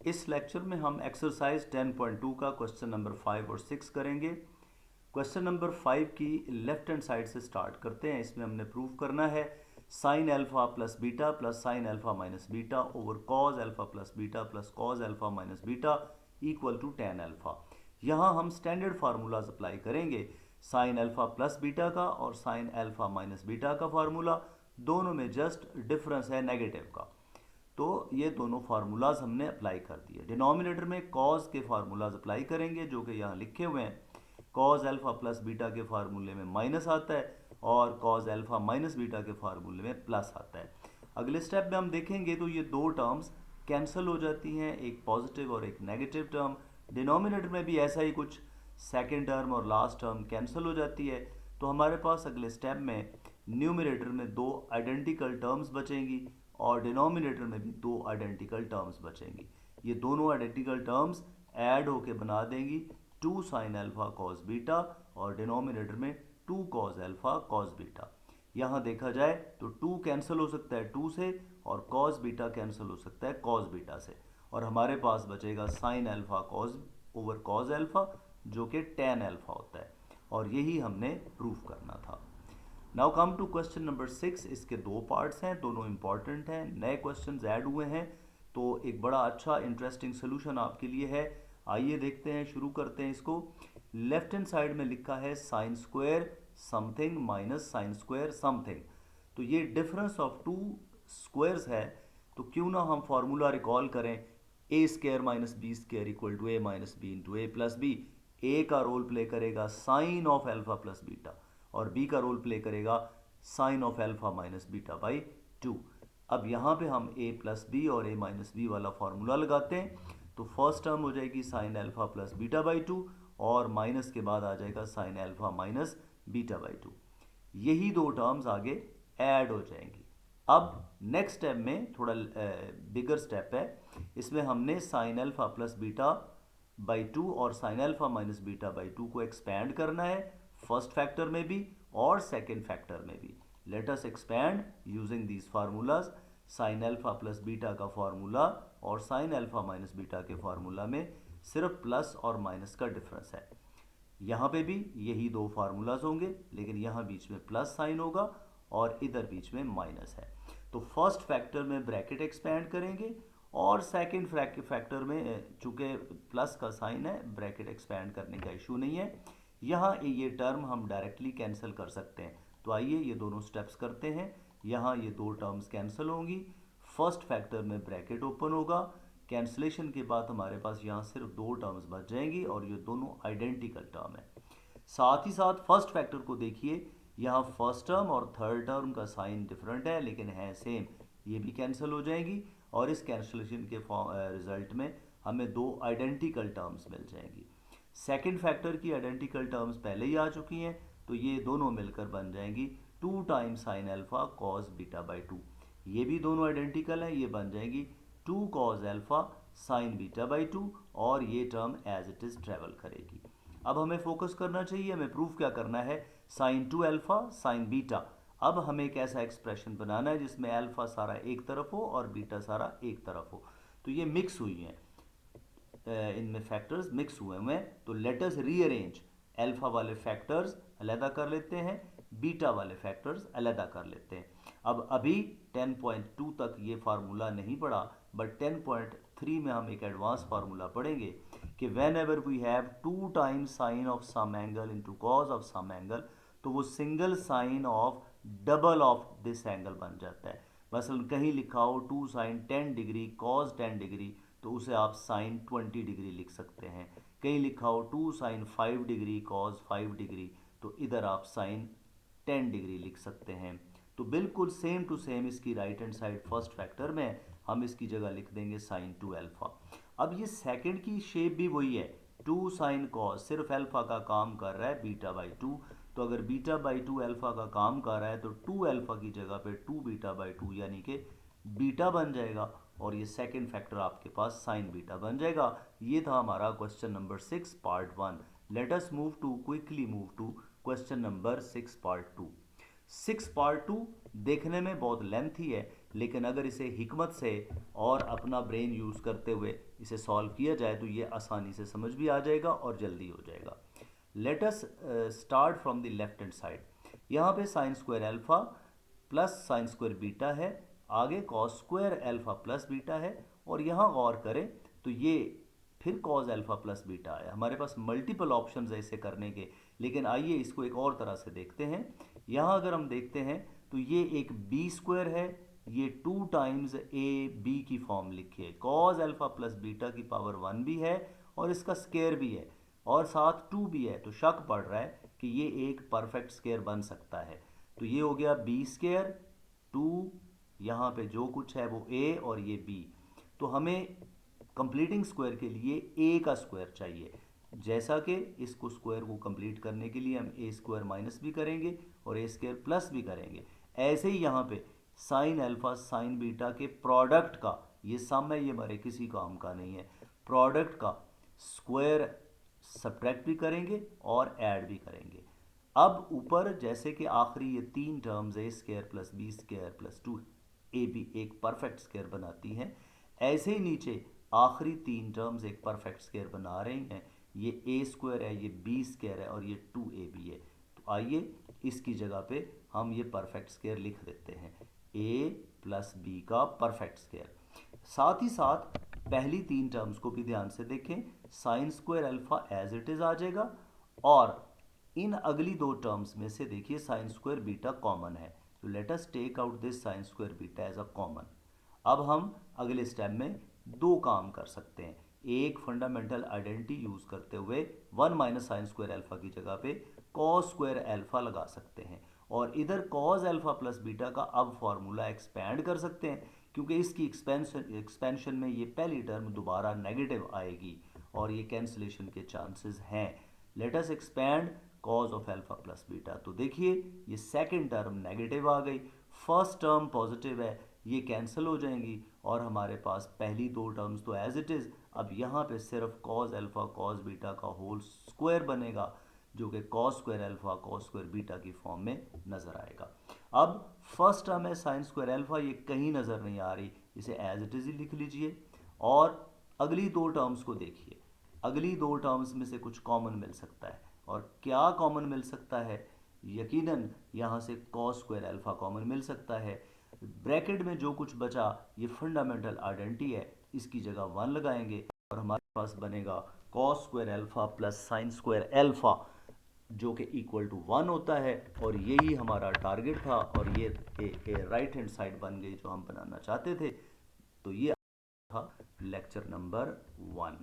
इस लेक्चर में हम एक्सरसाइज 10.2 का क्वेश्चन नंबर 5 और 6 करेंगे। क्वेश्चन नंबर 5 की लेफ्ट हैंड साइड से स्टार्ट करते हैं। इसमें हमने प्रूव करना है sine alpha plus beta plus sine alpha minus beta over cos alpha plus beta plus cos alpha minus beta equal to tan alpha. यहाँ हम स्टैंडर्ड फार्मूलाज अप्लाई करेंगे, साइन अल्फा प्लस बीटा का और sine alpha minus beta का formula, दोनों में just difference है negative का। तो ये दोनों फार्मूलाज हमने अप्लाई कर दिए। डिनोमिनेटर में कॉज के फार्मूलाज अप्लाई करेंगे जो कि यहाँ लिखे हुए हैं। कॉज अल्फा प्लस बीटा के फार्मूले में माइनस आता है और कॉज अल्फा माइनस बीटा के फार्मूले में प्लस आता है। अगले स्टेप में हम देखेंगे तो ये दो टर्म्स कैंसिल हो जाती हैं, एक पॉजिटिव और एक नेगेटिव टर्म। डिनोमिनेटर में भी ऐसा ही कुछ, सेकेंड टर्म और लास्ट टर्म कैंसिल हो जाती है। तो हमारे पास अगले स्टेप में न्यूमिनेटर में दो आइडेंटिकल टर्म्स बचेंगी और डिनोमिनेटर में भी दो आइडेंटिकल टर्म्स बचेंगी। ये दोनों आइडेंटिकल टर्म्स ऐड होके बना देंगी 2 साइन अल्फा कॉस बीटा और डिनोमिनेटर में 2 कॉस अल्फा कॉस बीटा। यहाँ देखा जाए तो 2 कैंसिल हो सकता है 2 से और कॉस बीटा कैंसिल हो सकता है कॉस बीटा से, और हमारे पास बचेगा sine alpha cos over cos alpha जो कि टेन अल्फा होता है, और यही हमने प्रूफ करना था। Now come to question number 6। इसके दो पार्ट्स हैं, दोनों इंपॉर्टेंट हैं, नए क्वेश्चंस ऐड हुए हैं, तो एक बड़ा अच्छा इंटरेस्टिंग सोल्यूशन आपके लिए है। आइए देखते हैं, शुरू करते हैं इसको। लेफ्ट हैंड साइड में लिखा है sine square something minus sine square something. तो ये डिफरेंस ऑफ टू स्क्वायर्स है, तो क्यों ना हम फॉर्मूला रिकॉल करें, A square minus B square equal to A minus B into A plus B. A का रोल प्ले करेगा sine of alpha plus beta और बी का रोल प्ले करेगा sine of alpha minus beta by 2। अब यहाँ पे हम a plus B और a माइनस बी वाला फॉर्मूला लगाते हैं, तो फर्स्ट टर्म हो जाएगी sine alpha plus beta by 2 और माइनस के बाद आ जाएगा sign alpha minus beta by 2। यही दो टर्म्स आगे ऐड हो जाएंगी। अब नेक्स्ट स्टेप में थोड़ा बिगर स्टेप है, इसमें हमने sign alpha plus beta by 2 और sine alpha minus beta by 2 को एक्सपैंड करना है, फर्स्ट फैक्टर में भी और सेकेंड फैक्टर में भी। Let us expand using these formulas. Sign alpha plus beta का फार्मूला और साइन अल्फा माइनस बीटा के फार्मूला में सिर्फ प्लस और माइनस का डिफरेंस है। यहाँ पे भी यही दो फार्मूलाज होंगे, लेकिन यहाँ बीच में प्लस साइन होगा और इधर बीच में माइनस है। तो फर्स्ट फैक्टर में ब्रैकेट एक्सपैंड करेंगे और सेकेंड फैक्टर में चूंकि प्लस का साइन है ब्रैकेट एक्सपैंड करने का इशू नहीं है। यहाँ ये टर्म हम डायरेक्टली कैंसिल कर सकते हैं, तो आइए ये दोनों स्टेप्स करते हैं। यहाँ ये दो टर्म्स कैंसिल होंगी, फर्स्ट फैक्टर में ब्रैकेट ओपन होगा, कैंसिलेशन के बाद हमारे पास यहाँ सिर्फ दो टर्म्स बच जाएंगी और ये दोनों आइडेंटिकल टर्म है। साथ ही साथ फर्स्ट फैक्टर को देखिए, यहाँ फर्स्ट टर्म और थर्ड टर्म का साइन डिफरेंट है लेकिन है सेम, ये भी कैंसिल हो जाएंगी और इस कैंसिलेशन के रिजल्ट में हमें दो आइडेंटिकल टर्म्स मिल जाएंगी। सेकेंड फैक्टर की आइडेंटिकल टर्म्स पहले ही आ चुकी हैं, तो ये दोनों मिलकर बन जाएंगी 2 times sine alpha cos beta by 2। ये भी दोनों आइडेंटिकल हैं, ये बन जाएंगी 2 cos alpha sine beta by 2 और ये term as it is travel करेगी। अब हमें फोकस करना चाहिए, हमें प्रूफ क्या करना है, साइन 2 अल्फा साइन बीटा। अब हमें एक ऐसा एक्सप्रेशन बनाना है जिसमें अल्फा सारा एक तरफ हो और बीटा सारा एक तरफ हो। तो ये मिक्स हुई हैं, इनमें फैक्टर्स मिक्स हुए हैं, तो लेट अस रीअरेंज। अल्फा वाले फैक्टर्स अलहदा कर लेते हैं, बीटा वाले फैक्टर्स अलहदा कर लेते हैं। अब अभी 10.2 तक ये फार्मूला नहीं पढ़ा, बट 10.3 में हम एक एडवांस फार्मूला पढ़ेंगे कि whenever we have 2 times sine of some angle into cos of some angle, तो वो single sine of double of this angle बन जाता है। मसलन कहीं लिखा हो 2 साइन 10 डिग्री कॉज 10 डिग्री, तो उसे आप साइन 20 डिग्री लिख सकते हैं। कहीं लिखा हो 2 साइन 5 डिग्री कॉज 5 डिग्री, तो इधर आप साइन 10 डिग्री लिख सकते हैं। तो बिल्कुल सेम टू सेम इसकी right hand side first factor में हम इसकी जगह लिख देंगे साइन 2 अल्फा। अब ये सेकंड की शेप भी वही है, 2 साइन कॉस, सिर्फ अल्फा का काम कर रहा है बीटा बाई 2। तो अगर बीटा बाई 2 अल्फा का काम कर रहा है तो 2 अल्फा की जगह पे 2 बीटा बाई 2 यानी कि बीटा बन जाएगा और ये सेकंड फैक्टर आपके पास साइन बीटा बन जाएगा। ये था हमारा question number 6 part 1। Let us quickly move to question number 6 part 2। 6 part 2 देखने में बहुत लेंथी है, लेकिन अगर इसे हिकमत से और अपना ब्रेन यूज़ करते हुए इसे सॉल्व किया जाए तो ये आसानी से समझ भी आ जाएगा और जल्दी हो जाएगा। Let us start from the left hand side. यहाँ पे sign square alpha plus sign square beta है, आगे cos square alpha plus beta है, और यहाँ गौर करें तो ये फिर कॉस अल्फा प्लस बीटा है। हमारे पास मल्टीपल ऑप्शंस है इसे करने के, लेकिन आइए इसको एक और तरह से देखते हैं। यहाँ अगर हम देखते हैं तो ये एक बी स्क्वायर है, ये 2 टाइम्स ए बी की फॉर्म लिखिए, कॉस अल्फा प्लस बीटा की पावर 1 भी है और इसका स्क्वायर भी है और साथ 2 भी है, तो शक पड़ रहा है कि ये एक परफेक्ट स्क्वायर बन सकता है। तो ये हो गया बी स्क्वायर 2, यहाँ पे जो कुछ है वो ए और ये बी। तो हमें कंप्लीटिंग स्क्वायर के लिए ए का स्क्वायर चाहिए, जैसा कि इसको स्क्वायर को कंप्लीट करने के लिए हम ए स्क्वायर माइनस भी करेंगे और ए स्क्वायर प्लस भी करेंगे। ऐसे ही यहाँ पे साइन अल्फा साइन बीटा के प्रोडक्ट का ये सम है, ये हमारे किसी काम का नहीं है, प्रोडक्ट का स्क्वायर सब्ट्रैक्ट भी करेंगे और ऐड भी करेंगे। अब ऊपर जैसे कि आखिरी ये 3 terms A square plus B square plus 2 A B एक परफेक्ट स्क्वायर बनाती हैं, ऐसे ही नीचे आखिरी 3 टर्म्स एक परफेक्ट स्क्वायर बना रही हैं। ये ए स्क्वायर है, ये बी स्क्वायर है और ये 2ab है। तो आइए इसकी जगह पे हम ये परफेक्ट स्क्वायर लिख देते हैं, a प्लस बी का परफेक्ट स्क्वायर। साथ ही साथ पहली 3 टर्म्स को भी ध्यान से देखें, sine square alpha as it is आ जाएगा और इन अगली 2 टर्म्स में से देखिए साइन स्क्वायर बीटा कॉमन है, तो let us take out this sine square beta as a common. अब हम अगले स्टेप में 2 काम कर सकते हैं। एक फंडामेंटल आइडेंटिटी यूज करते हुए 1 माइनस साइन स्क्वायर अल्फा की जगह पे कॉस स्क्वायर अल्फा लगा सकते हैं और इधर कॉस अल्फा प्लस बीटा का अब फॉर्मूला एक्सपैंड कर सकते हैं, क्योंकि इसकी एक्सपेंशन में ये पहली टर्म दोबारा नेगेटिव आएगी और ये कैंसिलेशन के चांसेस हैं। Let us expand cos of alpha plus beta. तो देखिए ये सेकंड टर्म नेगेटिव आ गई, फर्स्ट टर्म पॉजिटिव है, ये कैंसिल हो जाएंगी और हमारे पास पहली 2 टर्म्स तो एज इट इज़। अब यहाँ पे सिर्फ कॉस अल्फा कॉस बीटा का होल स्क्वायर बनेगा, जो कि cos square alpha cos square beta की फॉर्म में नज़र आएगा। अब फर्स्ट टर्म है साइन स्क्वायर अल्फा, ये कहीं नज़र नहीं आ रही, इसे एज इट इज़ ही लिख लीजिए। और अगली 2 टर्म्स को देखिए, अगली 2 टर्म्स में से कुछ कॉमन मिल सकता है, और क्या कॉमन मिल सकता है? यकीनन यहाँ से कॉस स्क्वायर अल्फा कॉमन मिल सकता है। ब्रैकेट में जो कुछ बचा ये फंडामेंटल आइडेंटिटी है, इसकी जगह 1 लगाएंगे और हमारे पास बनेगा cos square alpha plus sign square alpha, जो कि इक्वल टू 1 होता है। और यही हमारा टारगेट था और ये राइट हैंड साइड बन गई जो हम बनाना चाहते थे। तो ये था लेक्चर नंबर 1।